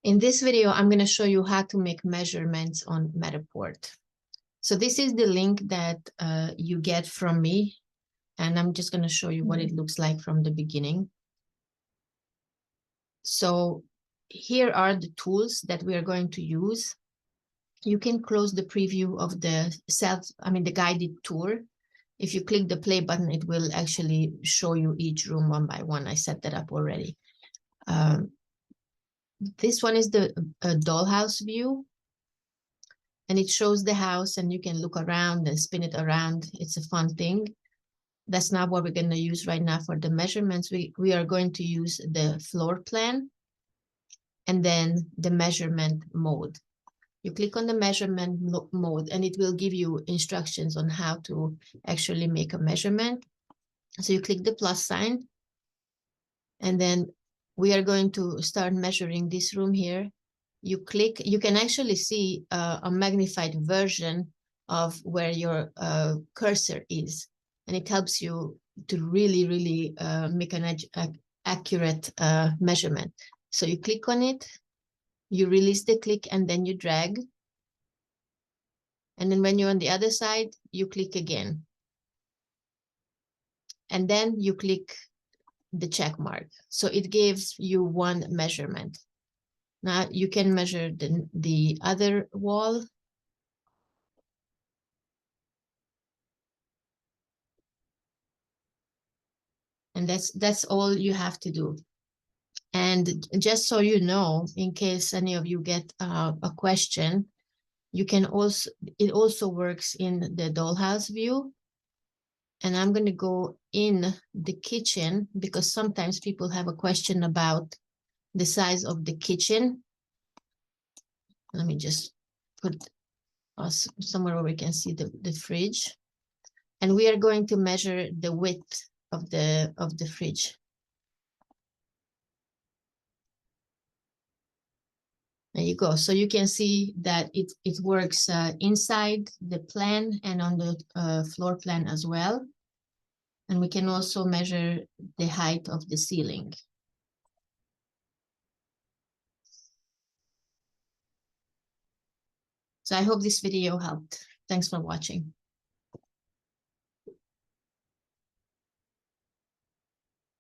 In this video, I'm going to show you how to make measurements on Matterport. So this is the link that you get from me, and I'm just going to show you what it looks like from the beginning. So here are the tools that we are going to use. You can close the preview of the the guided tour. If you click the play button, it will actually show you each room one by one. I set that up already. This one is the dollhouse view, and it shows the house, and you can look around and spin it around. It's a fun thing. That's not what we're going to use right now for the measurements. We are going to use the floor plan and then the measurement mode. You click on the measurement mode, and it will give you instructions on how to actually make a measurement. So you click the plus sign, and then we are going to start measuring this room here. You click, you can actually see a magnified version of where your cursor is, and it helps you to really make an accurate measurement. So you click on it, you release the click, and then you drag. And then when you're on the other side, you click again. And then you click the check mark. So it gives you one measurement. Now you can measure the other wall. And that's all you have to do. And just so you know, in case any of you get a question, you can also, it also works in the dollhouse view. And I'm going to go in the kitchen because sometimes people have a question about the size of the kitchen. Let me just put us somewhere where we can see the fridge. And we are going to measure the width of the fridge. There you go. So you can see that it works inside the plan and on the floor plan as well. And we can also measure the height of the ceiling. So I hope this video helped. Thanks for watching.